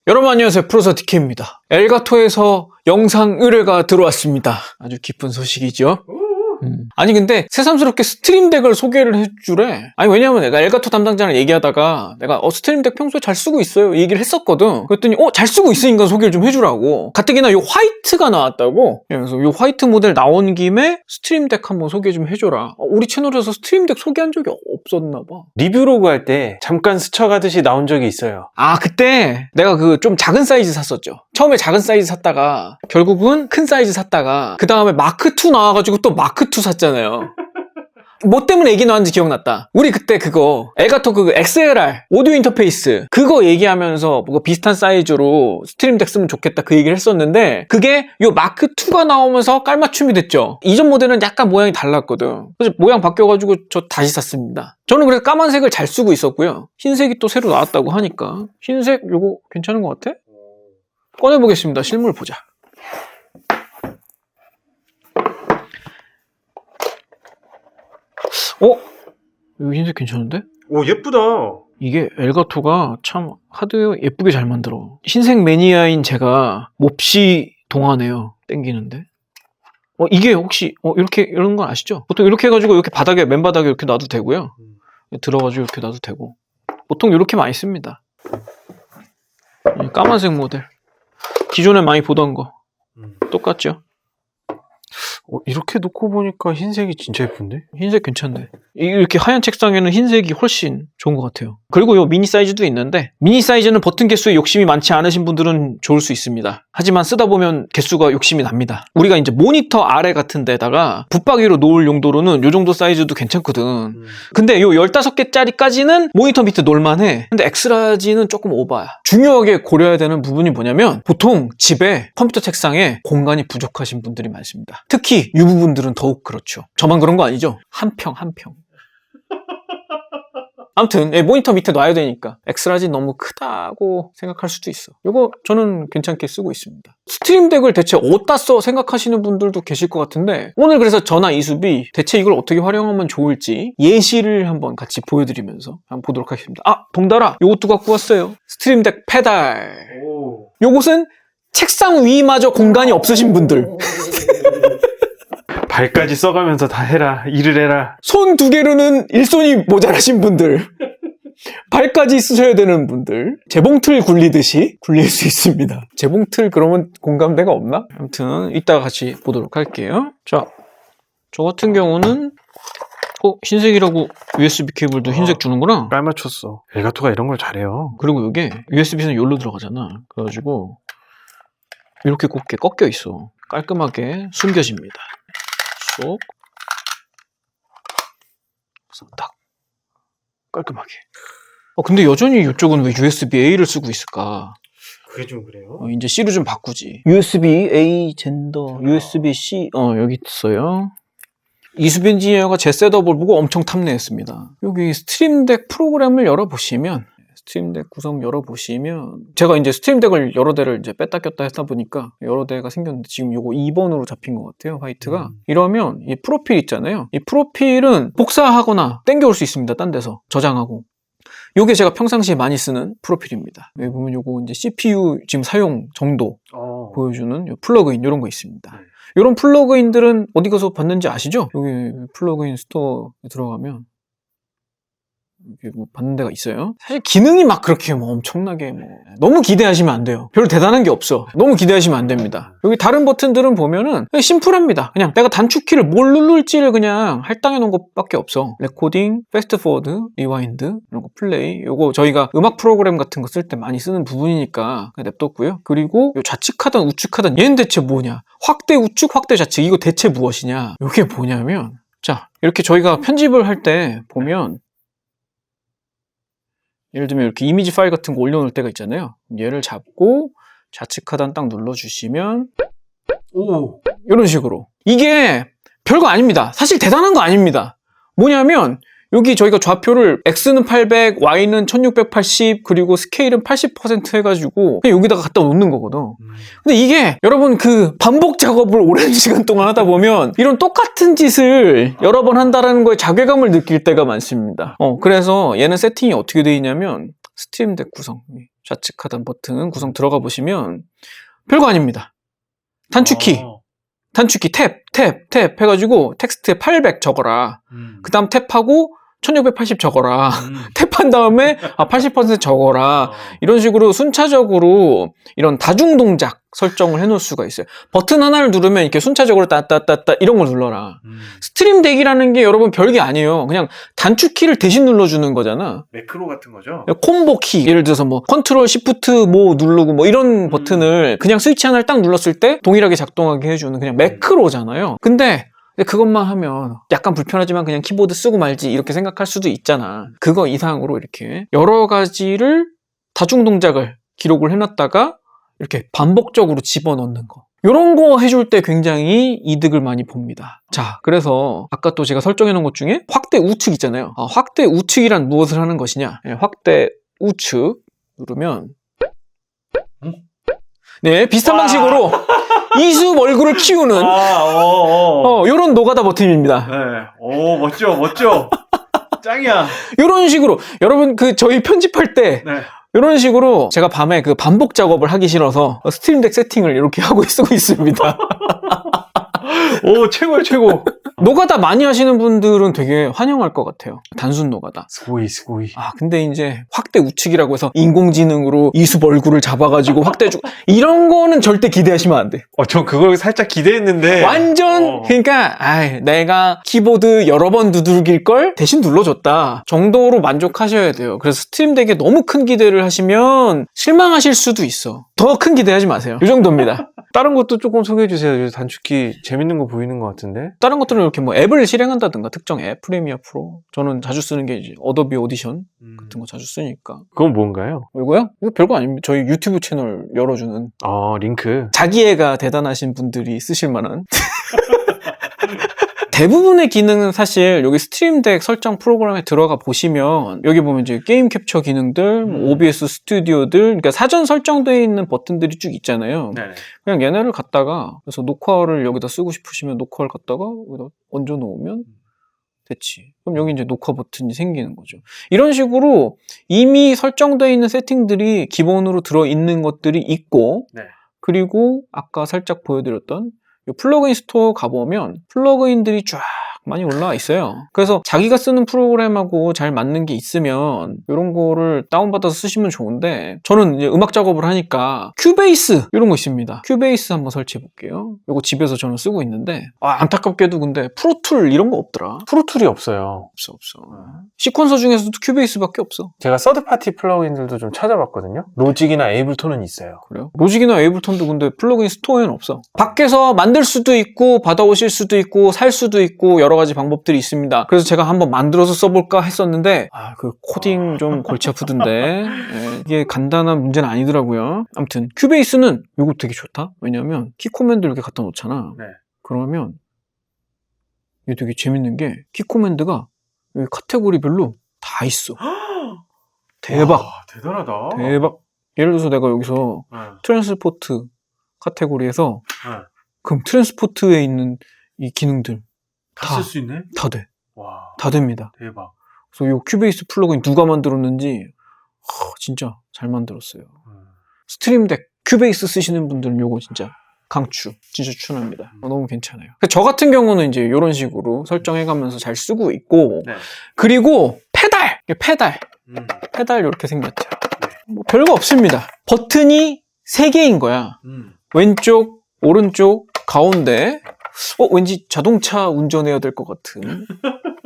여러분 안녕하세요. 프로서 DK입니다. 엘가토에서 영상 의뢰가 들어왔습니다. 아주 기쁜 소식이죠. 아니 근데 새삼스럽게 스트림덱을 소개를 해주래. 아니 왜냐면 내가 엘가토 담당자랑 얘기하다가 내가 스트림덱 평소에 잘 쓰고 있어요 얘기를 했었거든. 그랬더니 잘 쓰고 있으니까 소개를 좀 해주라고. 가뜩이나 요 화이트가 나왔다고. 그래서 요 화이트 모델 나온 김에 스트림덱 한번 소개 좀 해줘라. 우리 채널에서 스트림덱 소개한 적이 없었나 봐. 리뷰로그 할 때 잠깐 스쳐가듯이 나온 적이 있어요. 그때 내가 그 좀 작은 사이즈 샀었죠. 처음에 작은 사이즈 샀다가 결국은 큰 사이즈 샀다가 그 다음에 마크2 나와가지고 또 마크2 샀잖아요. 뭐 때문에 얘기 나왔는지 기억났다. 우리 그때 그거 엘가토 그 XLR 오디오 인터페이스 그거 얘기하면서 뭐 비슷한 사이즈로 스트림덱 쓰면 좋겠다 그 얘기를 했었는데 그게 요 마크2가 나오면서 깔맞춤이 됐죠. 이전 모델은 약간 모양이 달랐거든. 그래서 모양 바뀌어가지고 저 다시 샀습니다. 저는 그래서 까만색을 잘 쓰고 있었고요. 흰색이 또 새로 나왔다고 하니까 흰색 요거 괜찮은 것 같아? 꺼내보겠습니다. 실물 보자. 이거 흰색 괜찮은데? 오, 예쁘다. 이게 엘가토가 참 하드웨어 예쁘게 잘 만들어. 흰색 매니아인 제가 몹시 동하네요. 땡기는데. 이게 혹시 이렇게 이런 건 아시죠? 보통 이렇게 해가지고 이렇게 바닥에 맨바닥에 이렇게 놔도 되고요. 들어가지고 이렇게 놔도 되고. 보통 이렇게 많이 씁니다. 까만색 모델. 기존에 많이 보던 거. 똑같죠? 이렇게 놓고 보니까 흰색이 진짜 예쁜데? 흰색 괜찮네. 이렇게 하얀 책상에는 흰색이 훨씬 좋은 것 같아요. 그리고 요 미니 사이즈도 있는데 미니 사이즈는 버튼 개수에 욕심이 많지 않으신 분들은 좋을 수 있습니다. 하지만 쓰다 보면 개수가 욕심이 납니다. 우리가 이제 모니터 아래 같은 데다가 붙박이로 놓을 용도로는 요 정도 사이즈도 괜찮거든. 근데 요 15개짜리까지는 모니터 밑에 놓을만해. 근데 엑스라지는 조금 오바야. 중요하게 고려해야 되는 부분이 뭐냐면 보통 집에 컴퓨터 책상에 공간이 부족하신 분들이 많습니다. 특히 유부분들은 더욱 그렇죠. 저만 그런 거 아니죠? 한 평. 아무튼 모니터 밑에 놔야 되니까 엑스라지 너무 크다고 생각할 수도 있어. 이거 저는 괜찮게 쓰고 있습니다. 스트림덱을 대체 어디다 써 생각하시는 분들도 계실 것 같은데 오늘 그래서 저나 이수비 대체 이걸 어떻게 활용하면 좋을지 예시를 한번 같이 보여드리면서 한번 보도록 하겠습니다. 동달아 요것도 갖고 왔어요. 스트림덱 페달. 요것은 책상 위마저 공간이 없으신 분들 발까지 써가면서 다 해라, 일을 해라. 손 두 개로는 일손이 모자라신 분들 발까지 쓰셔야 되는 분들 재봉틀 굴리듯이 굴릴 수 있습니다. 재봉틀 그러면 공감대가 없나? 아무튼 이따가 같이 보도록 할게요. 자, 저 같은 경우는 흰색이라고 USB 케이블도 흰색 주는구나. 깔맞췄어. 엘가토가 이런 걸 잘해요. 그리고 이게 USB는 여기로 들어가잖아. 그래가지고 이렇게 곱게 꺾여 있어. 깔끔하게 숨겨집니다. 쏙. 그래서 딱 깔끔하게. 근데 여전히 이쪽은 왜 USB-A를 쓰고 있을까? 그게 좀 그래요? 이제 C로 좀 바꾸지. USB-A 젠더, USB-C 여기 있어요. 이수빈 엔지니어가 제 셋업을 보고 엄청 탐내했습니다. 여기 스트림덱 프로그램을 열어보시면 스트림덱 구성 열어보시면 제가 이제 스트림덱을 여러 대를 이제 뺐다 꼈다 했다 보니까 여러 대가 생겼는데 지금 요거 2번으로 잡힌 것 같아요. 화이트가. 이러면 이 프로필 있잖아요. 이 프로필은 복사하거나 땡겨올 수 있습니다. 딴 데서 저장하고. 요게 제가 평상시에 많이 쓰는 프로필입니다. 여기 보면 요거 이제 CPU 지금 사용 정도 보여주는 요 플러그인 이런 거 있습니다. 이런 플러그인들은 어디 가서 봤는지 아시죠? 여기 플러그인 스토어에 들어가면 이렇게 받는 데가 있어요. 사실 기능이 막 그렇게 엄청나게 너무 기대하시면 안 돼요. 별로 대단한 게 없어. 너무 기대하시면 안 됩니다. 여기 다른 버튼들은 보면은 그냥 심플합니다. 그냥 내가 단축키를 뭘 누를지를 그냥 할당해 놓은 것밖에 없어. 레코딩, 패스트 포워드, 리와인드, 이런 거 플레이. 요거 저희가 음악 프로그램 같은 거 쓸 때 많이 쓰는 부분이니까 그냥 냅뒀고요. 그리고 요 좌측하단 우측하단 얘는 대체 뭐냐? 확대 우측, 확대 좌측 이거 대체 무엇이냐? 이게 뭐냐면 자 이렇게 저희가 편집을 할 때 보면 예를 들면 이렇게 이미지 파일 같은 거 올려놓을 때가 있잖아요. 얘를 잡고 좌측 하단 딱 눌러주시면 이런 식으로. 이게 별거 아닙니다. 사실 대단한 거 아닙니다. 뭐냐면 여기 저희가 좌표를 X는 800, Y는 1680, 그리고 스케일은 80% 해가지고 그냥 여기다가 갖다 놓는 거거든. 근데 이게 여러분 그 반복 작업을 오랜 시간 동안 하다 보면 이런 똑같은 짓을 여러 번 한다는 거에 자괴감을 느낄 때가 많습니다. 그래서 얘는 세팅이 어떻게 되어 있냐면 스트림덱 구성 좌측 하단 버튼 구성 들어가 보시면 별거 아닙니다. 단축키 탭 해가지고 텍스트에 800 적어라. 그 다음 탭하고 1680 적어라. 탭한 다음에 80% 적어라. 이런 식으로 순차적으로 이런 다중 동작 설정을 해놓을 수가 있어요. 버튼 하나를 누르면 이렇게 순차적으로 따따따따 이런 걸 눌러라. 스트림 덱이라는 게 여러분 별게 아니에요. 그냥 단축키를 대신 눌러주는 거잖아. 매크로 같은 거죠? 콤보 키, 예를 들어서 뭐 컨트롤 시프트 뭐 누르고 뭐 이런 버튼을 그냥 스위치 하나를 딱 눌렀을 때 동일하게 작동하게 해주는 그냥 매크로잖아요. 근데 그것만 하면 약간 불편하지만 그냥 키보드 쓰고 말지 이렇게 생각할 수도 있잖아. 그거 이상으로 이렇게 여러 가지를 다중 동작을 기록을 해놨다가 이렇게 반복적으로 집어넣는 거. 이런 거 해줄 때 굉장히 이득을 많이 봅니다. 자, 그래서 아까 또 제가 설정해 놓은 것 중에 확대 우측 있잖아요. 확대 우측이란 무엇을 하는 것이냐? 확대 우측 누르면 네, 비슷한 방식으로 이수 얼굴을 키우는 요런 노가다 버튼입니다. 네. 오, 멋져. 짱이야. 요런 식으로 여러분 저희 편집할 때 네. 이런 식으로 제가 밤에 반복 작업을 하기 싫어서 스트림덱 세팅을 이렇게 하고 쓰고 있습니다. 오, 최고야, 최고. 노가다 많이 하시는 분들은 되게 환영할 것 같아요. 단순 노가다. 스고이. 근데 이제 확대 우측이라고 해서 인공지능으로 이수 얼굴을 잡아가지고 확대해주고 이런 거는 절대 기대하시면 안 돼. 전 그걸 살짝 기대했는데. 완전 그러니까 내가 키보드 여러 번 두들길 걸 대신 눌러줬다 정도로 만족하셔야 돼요. 그래서 스트림덱에 너무 큰 기대를 하시면 실망하실 수도 있어. 더 큰 기대하지 마세요. 이 정도입니다. 다른 것도 조금 소개해 주세요. 단축키 재밌는 거 보이는 것 같은데. 다른 것들은 이렇게 뭐 앱을 실행한다든가 특정 앱, 프리미어 프로. 저는 자주 쓰는 게 이제 어도비 오디션 같은 거 자주 쓰니까. 그건 뭔가요? 이거요? 이거 별거 아닙니다. 저희 유튜브 채널 열어주는. 링크. 자기애가 대단하신 분들이 쓰실 만한. 대부분의 기능은 사실 여기 스트림덱 설정 프로그램에 들어가 보시면 여기 보면 이제 게임 캡처 기능들, OBS 스튜디오들, 그러니까 사전 설정되어 있는 버튼들이 쭉 있잖아요. 네네. 그냥 얘네를 갖다가 그래서 녹화를 여기다 쓰고 싶으시면 녹화를 갖다가 여기다 얹어 놓으면 됐지. 그럼 여기 이제 녹화 버튼이 생기는 거죠. 이런 식으로 이미 설정되어 있는 세팅들이 기본으로 들어 있는 것들이 있고, 네. 그리고 아까 살짝 보여드렸던 이 플러그인 스토어 가보면 플러그인들이 쫙 많이 올라와 있어요. 그래서 자기가 쓰는 프로그램하고 잘 맞는 게 있으면 이런 거를 다운받아서 쓰시면 좋은데, 저는 이제 음악 작업을 하니까 큐베이스 이런 거 있습니다. 큐베이스 한번 설치해 볼게요. 이거 집에서 저는 쓰고 있는데 안타깝게도 근데 프로툴 이런 거 없더라. 프로툴이 없어요. 없어. 시퀀서 중에서도 큐베이스밖에 없어. 제가 서드파티 플러그인들도 좀 찾아봤거든요. 로직이나 에이블톤은 있어요. 그래요? 로직이나 에이블톤도 근데 플러그인 스토어에는 없어. 밖에서 만들 수도 있고 받아오실 수도 있고 살 수도 있고 여러 가지 방법들이 있습니다. 그래서 제가 한번 만들어서 써볼까 했었는데 그 코딩 좀 골치 아프던데 이게 간단한 문제는 아니더라고요. 아무튼 큐베이스는 이거 되게 좋다. 왜냐면 키 코맨드 이렇게 갖다 놓잖아. 네. 그러면 이게 되게 재밌는 게 키 코맨드가 여기 카테고리별로 다 있어. 대박. 와, 대단하다. 대박. 예를 들어서 내가 여기서 트랜스포트 카테고리에서 그럼 트랜스포트에 있는 이 기능들 다 쓸 수 있네? 다 돼. 와, 다 됩니다. 대박. 그래서 이 큐베이스 플러그인 누가 만들었는지 진짜 잘 만들었어요. 스트림덱 큐베이스 쓰시는 분들은 요거 진짜 강추. 진짜 추천합니다. 너무 괜찮아요. 저 같은 경우는 이제 이런 식으로 설정해가면서 잘 쓰고 있고, 네. 그리고 페달 이렇게 생겼죠. 뭐 별거 없습니다. 버튼이 3개인 거야. 왼쪽, 오른쪽, 가운데. 왠지 자동차 운전해야 될 것 같은.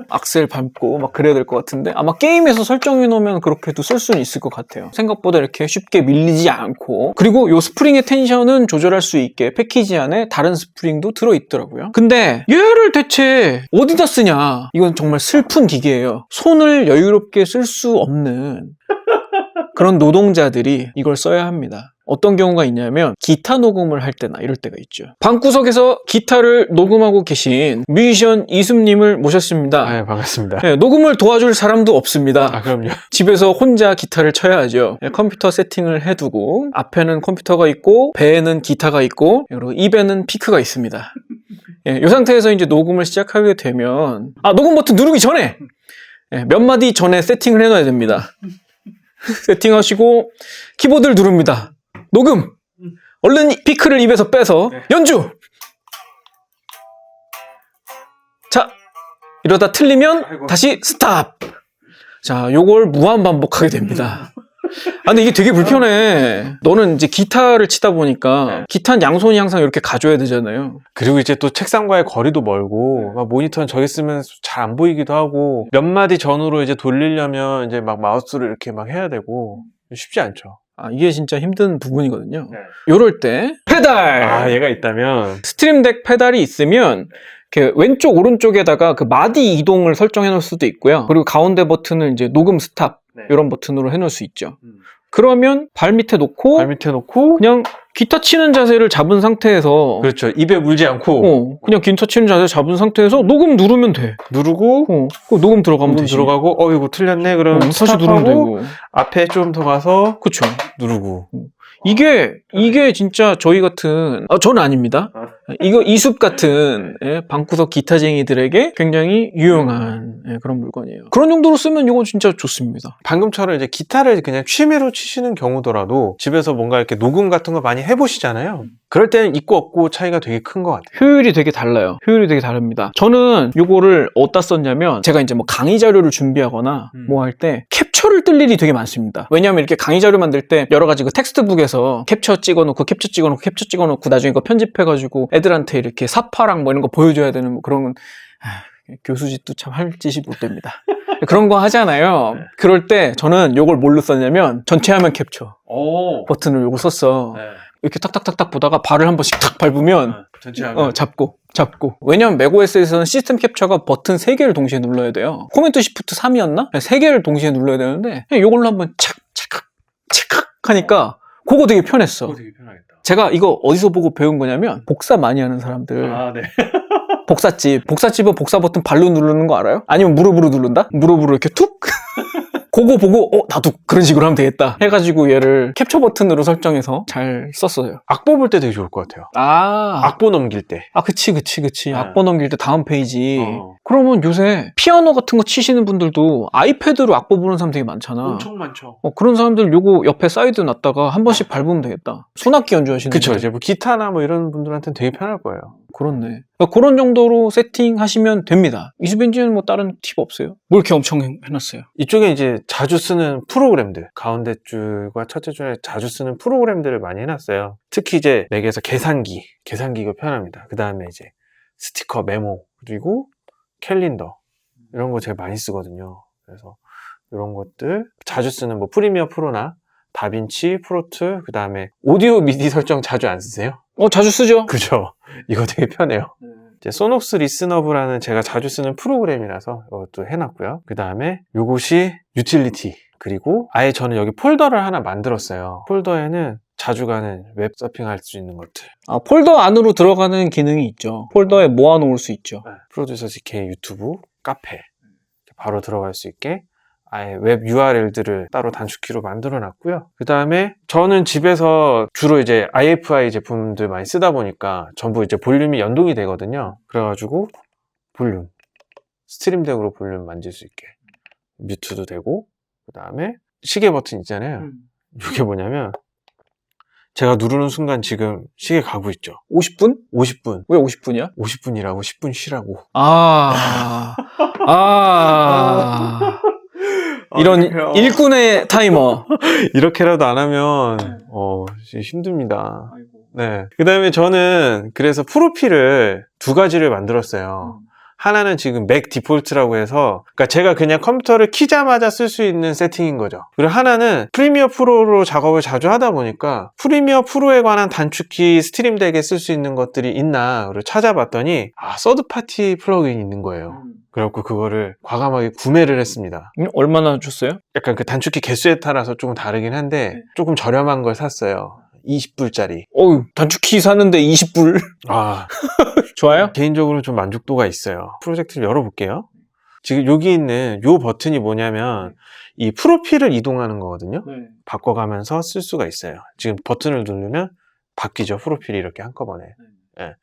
악셀 밟고 막 그래야 될 것 같은데 아마 게임에서 설정해 놓으면 그렇게도 쓸 수는 있을 것 같아요. 생각보다 이렇게 쉽게 밀리지 않고, 그리고 요 스프링의 텐션은 조절할 수 있게 패키지 안에 다른 스프링도 들어있더라고요. 근데 얘를 대체 어디다 쓰냐, 이건 정말 슬픈 기계예요. 손을 여유롭게 쓸 수 없는 그런 노동자들이 이걸 써야 합니다. 어떤 경우가 있냐면 기타 녹음을 할 때나 이럴 때가 있죠. 방구석에서 기타를 녹음하고 계신 뮤지션 이숨님을 모셨습니다. 네, 반갑습니다. 네, 녹음을 도와줄 사람도 없습니다. 그럼요. 집에서 혼자 기타를 쳐야죠. 네, 컴퓨터 세팅을 해두고 앞에는 컴퓨터가 있고 배에는 기타가 있고 그리고 입에는 피크가 있습니다. 네, 이 상태에서 이제 녹음을 시작하게 되면 녹음 버튼 누르기 전에 몇 마디 전에 세팅을 해놔야 됩니다. 세팅하시고 키보드를 누릅니다. 녹음! 얼른 피크를 입에서 빼서 연주! 자, 이러다 틀리면 다시 스탑! 자, 요걸 무한 반복하게 됩니다. 아, 근데 이게 되게 불편해. 너는 이제 기타를 치다 보니까 기타는 양손이 항상 이렇게 가져야 되잖아요. 그리고 이제 또 책상과의 거리도 멀고 막 모니터는 저기 쓰면 잘 안 보이기도 하고 몇 마디 전후로 이제 돌리려면 이제 막 마우스를 이렇게 막 해야 되고 쉽지 않죠. 아, 이게 진짜 힘든 부분이거든요. 요럴 때 페달! 아, 얘가 있다면 스트림덱 페달이 있으면 이렇게 왼쪽 오른쪽에다가 그 마디 이동을 설정해 놓을 수도 있고요. 그리고 가운데 버튼을 이제 녹음 스탑 이런 버튼으로 해 놓을 수 있죠. 그러면 발 밑에 놓고 발 밑에 놓고 그냥 기타 치는 자세를 잡은 상태에서 그렇죠. 입에 물지 않고 그냥 기타 치는 자세 잡은 상태에서 녹음 누르면 돼. 누르고 그 녹음 들어가면 녹음 되지. 들어가고 이거 틀렸네 그럼 다시 누르면 스탑하고 되고. 앞에 좀 더 가서 그쵸. 누르고 이게 진짜 저희 같은 저는 아닙니다. 이거 이숲 같은 방구석 기타쟁이들에게 굉장히 유용한 그런 물건이에요. 그런 용도로 쓰면 이거 진짜 좋습니다. 방금처럼 이제 기타를 그냥 취미로 치시는 경우더라도 집에서 뭔가 이렇게 녹음 같은 거 많이 해보시잖아요. 그럴 때는 있고 없고 차이가 되게 큰 것 같아요. 효율이 되게 달라요. 효율이 되게 다릅니다. 저는 이거를 어디다 썼냐면 제가 이제 뭐 강의 자료를 준비하거나 뭐 할 때 캡처를 뜰 일이 되게 많습니다. 왜냐하면 이렇게 강의 자료 만들 때 여러 가지 그 텍스트북에서 캡처 찍어놓고 나중에 그거 편집해가지고 애들한테 이렇게 사파랑 뭐 이런 거 보여줘야 되는 뭐 그런 건 교수 짓도 참 할 짓이 못 됩니다. 그런 거 하잖아요. 그럴 때 저는 요걸 뭘로 썼냐면 전체 화면 캡처 버튼을 요거 썼어. 이렇게 탁탁탁탁 보다가 발을 한 번씩 탁 밟으면 전체 화면 잡고 왜냐면 맥OS에서는 시스템 캡처가 버튼 3개를 동시에 눌러야 돼요. 코맨드 시프트 3이었나? 3개를 동시에 눌러야 되는데 그냥 요걸로 한번 찰칵 하니까 그거 되게 편했어. 되게 편하겠다. 제가 이거 어디서 보고 배운 거냐면 복사 많이 하는 사람들 네. 복사집은 복사 버튼 발로 누르는 거 알아요? 아니면 무릎으로 누른다? 무릎으로 이렇게 툭? 그거 보고 나도 그런 식으로 하면 되겠다 해가지고 얘를 캡처 버튼으로 설정해서 잘 썼어요. 악보 볼 때 되게 좋을 것 같아요. 악보 넘길 때. 그치. 네. 악보 넘길 때 다음 페이지. 그러면 요새 피아노 같은 거 치시는 분들도 아이패드로 악보 보는 사람 되게 많잖아. 엄청 많죠. 그런 사람들 요거 옆에 사이드 놨다가 한 번씩 밟으면 되겠다. 손악기 연주하시는 그쵸. 분들. 이제 뭐 기타나 뭐 이런 분들한테는 되게 편할 거예요. 그렇네. 그런 정도로 세팅하시면 됩니다. 이수벤지는 뭐 다른 팁 없어요? 뭘 이렇게 엄청 해놨어요? 이쪽에 이제 자주 쓰는 프로그램들, 가운데 줄과 첫째 줄에 자주 쓰는 프로그램들을 많이 해놨어요. 특히 이제 맥에서 계산기 이거 편합니다. 그 다음에 이제 스티커, 메모, 그리고 캘린더 이런 거 제가 많이 쓰거든요. 그래서 이런 것들 자주 쓰는 뭐 프리미어 프로나 다빈치, 프로툴, 그 다음에 오디오 미디 설정 자주 안 쓰세요? 자주 쓰죠. 그죠? 이거 되게 편해요. 이제 소녹스 리스너브라는 제가 자주 쓰는 프로그램이라서 이것도 해놨고요. 그 다음에 요것이 유틸리티. 그리고 아예 저는 여기 폴더를 하나 만들었어요. 폴더에는 자주 가는 웹 서핑할 수 있는 것들. 폴더 안으로 들어가는 기능이 있죠. 폴더에 모아놓을 수 있죠. 프로듀서 GK 유튜브, 카페 바로 들어갈 수 있게 아예 웹 URL들을 따로 단축키로 만들어 놨고요. 그 다음에 저는 집에서 주로 이제 IFI 제품들 많이 쓰다 보니까 전부 이제 볼륨이 연동이 되거든요. 그래가지고 볼륨, 스트림덱으로 볼륨 만질 수 있게 뮤트도 되고, 그 다음에 시계 버튼 있잖아요. 이게 뭐냐면 제가 누르는 순간 지금 시계 가고 있죠. 50분? 50분. 왜 50분이야? 50분이라고 10분 쉬라고. 이런 일꾼의 타이머. 이렇게라도 안 하면 힘듭니다. 네. 그 다음에 저는 그래서 프로필을 2가지를 만들었어요. 하나는 지금 맥 디폴트라고 해서, 그러니까 제가 그냥 컴퓨터를 키자마자 쓸 수 있는 세팅인 거죠. 그리고 하나는 프리미어 프로로 작업을 자주 하다 보니까 프리미어 프로에 관한 단축키 스트림덱에 쓸 수 있는 것들이 있나 찾아봤더니 서드 파티 플러그인이 있는 거예요. 그래갖고 그거를 과감하게 구매를 했습니다. 얼마나 줬어요? 약간 그 단축키 개수에 따라서 조금 다르긴 한데 조금 저렴한 걸 샀어요. 20불짜리. 단축키 사는데 20불? 좋아요? 개인적으로 좀 만족도가 있어요. 프로젝트를 열어볼게요. 지금 여기 있는 이 버튼이 뭐냐면 이 프로필을 이동하는 거거든요. 바꿔가면서 쓸 수가 있어요. 지금 버튼을 누르면 바뀌죠. 프로필이 이렇게 한꺼번에.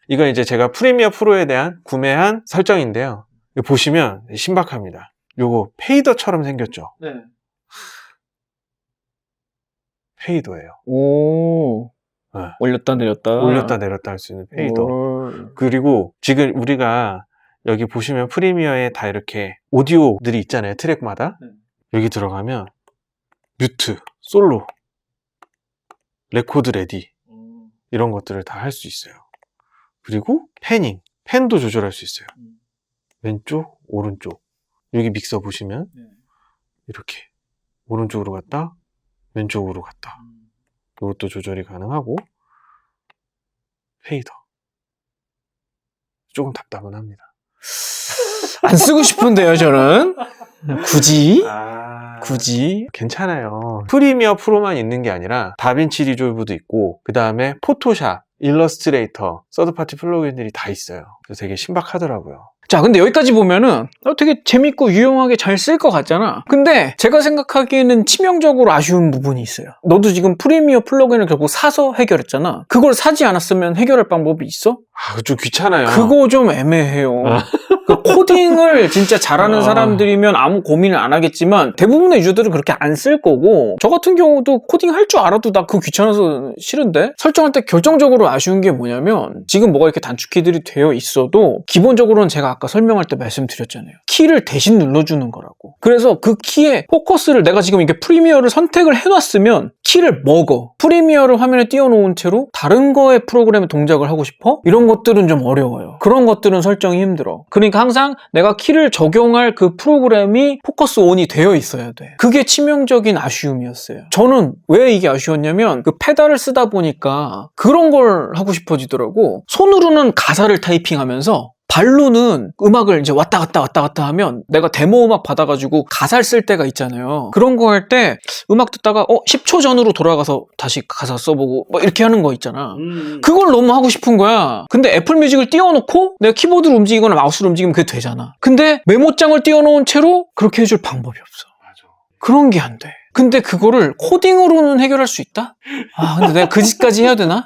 이건 이제 제가 프리미어 프로에 대한 구매한 설정인데요. 이거 보시면 신박합니다. 요거 페이더처럼 생겼죠. 페이더예요. 오. 네. 올렸다 내렸다. 올렸다 내렸다 할 수 있는 페이더. 그리고 지금 우리가 여기 보시면 프리미어에 다 이렇게 오디오들이 있잖아요. 트랙마다. 여기 들어가면 뮤트, 솔로, 레코드 레디 이런 것들을 다 할 수 있어요. 그리고 패닝, 펜도 조절할 수 있어요. 왼쪽, 오른쪽. 여기 믹서 보시면 이렇게 오른쪽으로 갔다 왼쪽으로 갔다. 이것도 조절이 가능하고 페이더. 조금 답답은 합니다. 안 쓰고 싶은데요, 저는. 굳이? 굳이? 괜찮아요. 프리미어 프로만 있는 게 아니라 다빈치 리졸브도 있고 그 다음에 포토샵, 일러스트레이터, 서드파티 플러그인들이 다 있어요. 그래서 되게 신박하더라고요. 자, 근데 여기까지 보면은 되게 재밌고 유용하게 잘 쓸 것 같잖아. 근데 제가 생각하기에는 치명적으로 아쉬운 부분이 있어요. 너도 지금 프리미어 플러그인을 결국 사서 해결했잖아. 그걸 사지 않았으면 해결할 방법이 있어? 그거 좀 귀찮아요. 그거 좀 애매해요. 그 코딩을 진짜 잘하는 사람들이면 아무 고민을 안 하겠지만 대부분의 유저들은 그렇게 안 쓸 거고, 저 같은 경우도 코딩 할 줄 알아도 나 그거 귀찮아서 싫은데, 설정할 때 결정적으로 아쉬운 게 뭐냐면 지금 뭐가 이렇게 단축키들이 되어 있어도 기본적으로는 제가 아까 설명할 때 말씀드렸잖아요. 키를 대신 눌러주는 거라고. 그래서 그 키에 포커스를, 내가 지금 이게 프리미어를 선택을 해놨으면 키를 먹어. 프리미어를 화면에 띄워놓은 채로 다른 거에 프로그램에 동작을 하고 싶어? 이런 것들은 좀 어려워요. 그런 것들은 설정이 힘들어. 그러니까 항상 내가 키를 적용할 그 프로그램이 포커스 온이 되어 있어야 돼. 그게 치명적인 아쉬움이었어요. 저는 왜 이게 아쉬웠냐면 그 페달을 쓰다 보니까 그런 걸 하고 싶어지더라고. 손으로는 가사를 타이핑하면서 발로는 음악을 이제 왔다 갔다 하면, 내가 데모 음악 받아가지고 가사를 쓸 때가 있잖아요. 그런 거 할 때 음악 듣다가 10초 전으로 돌아가서 다시 가사 써보고 막 이렇게 하는 거 있잖아. 그걸 너무 하고 싶은 거야. 근데 애플 뮤직을 띄워놓고 내가 키보드를 움직이거나 마우스를 움직이면 그게 되잖아. 근데 메모장을 띄워놓은 채로 그렇게 해줄 방법이 없어. 맞아. 그런 게 안 돼. 근데 그거를 코딩으로는 해결할 수 있다? 근데 내가 그 짓까지 해야 되나?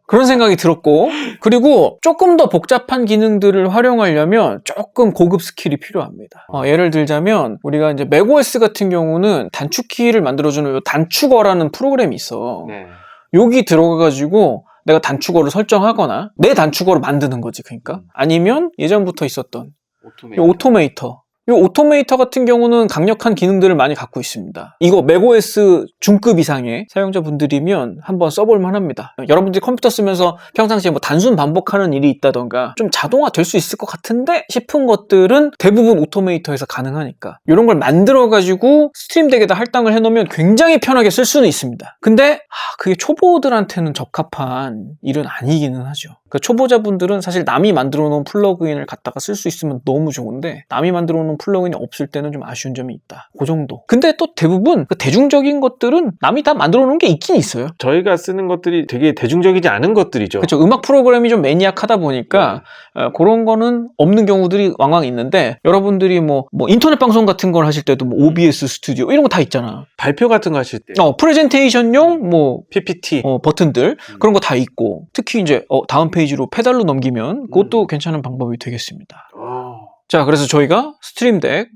그런 생각이 들었고, 그리고 조금 더 복잡한 기능들을 활용하려면 조금 고급 스킬이 필요합니다. 예를 들자면 우리가 이제 맥OS 같은 경우는 단축키를 만들어주는 요 단축어라는 프로그램이 있어. 네. 여기 들어가가지고 내가 단축어를 설정하거나 내 단축어를 만드는 거지. 그러니까 아니면 예전부터 있었던 요 오토메이터. 이 오토메이터 같은 경우는 강력한 기능들을 많이 갖고 있습니다. 이거 맥OS 중급 이상의 사용자분들이면 한번 써볼 만합니다. 여러분들이 컴퓨터 쓰면서 평상시에 뭐 단순 반복하는 일이 있다던가 좀 자동화 될 수 있을 것 같은데 싶은 것들은 대부분 오토메이터에서 가능하니까 이런 걸 만들어가지고 스트림덱에다 할당을 해놓으면 굉장히 편하게 쓸 수는 있습니다. 근데 그게 초보들한테는 적합한 일은 아니기는 하죠. 그 초보자분들은 사실 남이 만들어 놓은 플러그인을 갖다가 쓸 수 있으면 너무 좋은데, 남이 만들어 놓은 플러그인이 없을 때는 좀 아쉬운 점이 있다. 그 정도. 근데 또 대부분 그 대중적인 것들은 남이 다 만들어 놓은 게 있긴 있어요. 저희가 쓰는 것들이 되게 대중적이지 않은 것들이죠. 그렇죠. 음악 프로그램이 좀 매니악하다 보니까 그런 거는 없는 경우들이 왕왕 있는데, 여러분들이 뭐 인터넷 방송 같은 걸 하실 때도 뭐 OBS 스튜디오 이런 거 다 있잖아. 발표 같은 거 하실 때 프레젠테이션용 뭐 PPT 버튼들 그런 거 다 있고, 특히 이제 다음 페이지로 페달로 넘기면 그것도 괜찮은 방법이 되겠습니다. 자, 그래서 저희가 스트림덱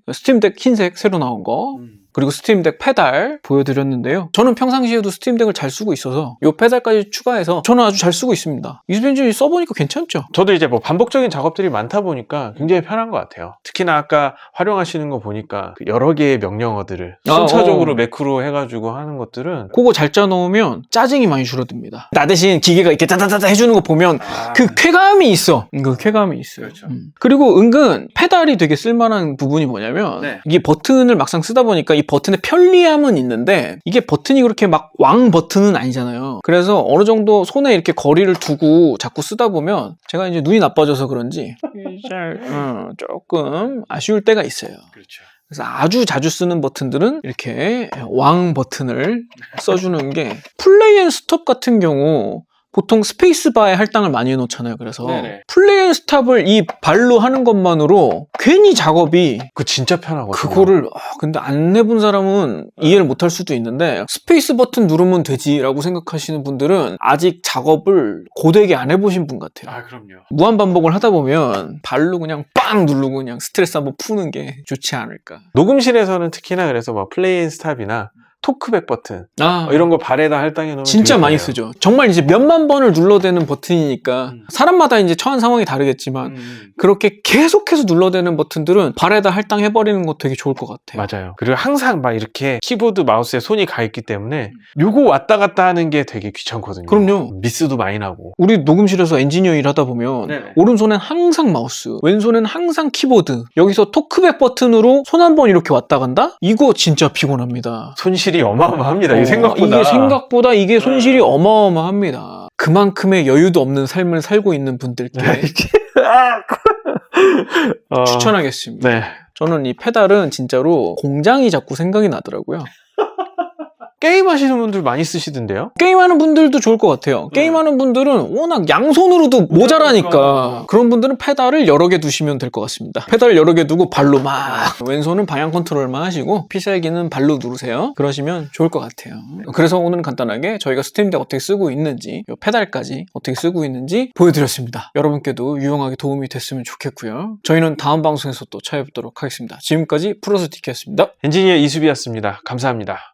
흰색 새로 나온 거, 그리고 스트림덱 페달 보여드렸는데요. 저는 평상시에도 스트림덱을 잘 쓰고 있어서 이 페달까지 추가해서 저는 아주 잘 쓰고 있습니다. 유즈벤지 써보니까 괜찮죠? 저도 이제 뭐 반복적인 작업들이 많다 보니까 굉장히 편한 것 같아요. 특히나 아까 활용하시는 거 보니까 여러 개의 명령어들을 순차적으로 매크로 해가지고 하는 것들은 그거 잘 짜놓으면 짜증이 많이 줄어듭니다. 나 대신 기계가 이렇게 따다다다 해주는 거 보면 그 쾌감이 있어. 그 쾌감이 있어요. 그렇죠. 그리고 은근 페달이 되게 쓸만한 부분이 뭐냐면 이게 버튼을 막상 쓰다 보니까 이 버튼의 편리함은 있는데, 이게 버튼이 그렇게 막 왕 버튼은 아니잖아요. 그래서 어느 정도 손에 이렇게 거리를 두고 자꾸 쓰다 보면, 제가 이제 눈이 나빠져서 그런지 조금 아쉬울 때가 있어요. 그렇죠. 그래서 아주 자주 쓰는 버튼들은 이렇게 왕 버튼을 써주는 게, 플레이 앤 스톱 같은 경우 보통 스페이스바에 할당을 많이 해놓잖아요. 그래서 플레이 앤 스탑을 이 발로 하는 것만으로 괜히 작업이, 그거 진짜 편하거든요. 그거를 근데 안 해본 사람은 이해를 못할 수도 있는데, 스페이스 버튼 누르면 되지라고 생각하시는 분들은 아직 작업을 고되게 안 해보신 분 같아요. 그럼요. 무한 반복을 하다 보면 발로 그냥 빵 누르고 그냥 스트레스 한번 푸는 게 좋지 않을까. 녹음실에서는 특히나 그래서 막 플레이 앤 스탑이나 토크백 버튼 아, 이런 거 발에다 할당해 놓으면 진짜 되게 많이 편해요. 쓰죠. 정말 이제 몇만 번을 눌러대는 버튼이니까 사람마다 이제 처한 상황이 다르겠지만 그렇게 계속해서 눌러대는 버튼들은 발에다 할당해버리는 거 되게 좋을 것 같아요. 맞아요. 그리고 항상 막 이렇게 키보드 마우스에 손이 가 있기 때문에 요거 왔다 갔다 하는 게 되게 귀찮거든요. 그럼요. 미스도 많이 나고. 우리 녹음실에서 엔지니어 일하다 보면 네네. 오른손엔 항상 마우스, 왼손엔 항상 키보드. 여기서 토크백 버튼으로 손 한 번 이렇게 왔다 간다? 이거 진짜 피곤합니다. 손실이 어마어마합니다. 이게 생각보다. 이게 생각보다 이게 손실이 어마어마합니다. 그만큼의 여유도 없는 삶을 살고 있는 분들께 추천하겠습니다. 네. 저는 이 페달은 진짜로 공장이 자꾸 생각이 나더라고요. 게임 하시는 분들 많이 쓰시던데요? 게임하는 분들도 좋을 것 같아요. 게임하는 분들은 워낙 양손으로도 모자라니까 그런 분들은 페달을 여러 개 두시면 될 것 같습니다. 페달을 여러 개 두고 발로 막 왼손은 방향 컨트롤만 하시고 피살기는 발로 누르세요. 그러시면 좋을 것 같아요. 그래서 오늘은 간단하게 저희가 스팀덱 어떻게 쓰고 있는지 이 페달까지 어떻게 쓰고 있는지 보여드렸습니다. 여러분께도 유용하게 도움이 됐으면 좋겠고요. 저희는 다음 방송에서 또 찾아뵙도록 하겠습니다. 지금까지 프로스티키였습니다. 엔지니어 이수비였습니다. 감사합니다.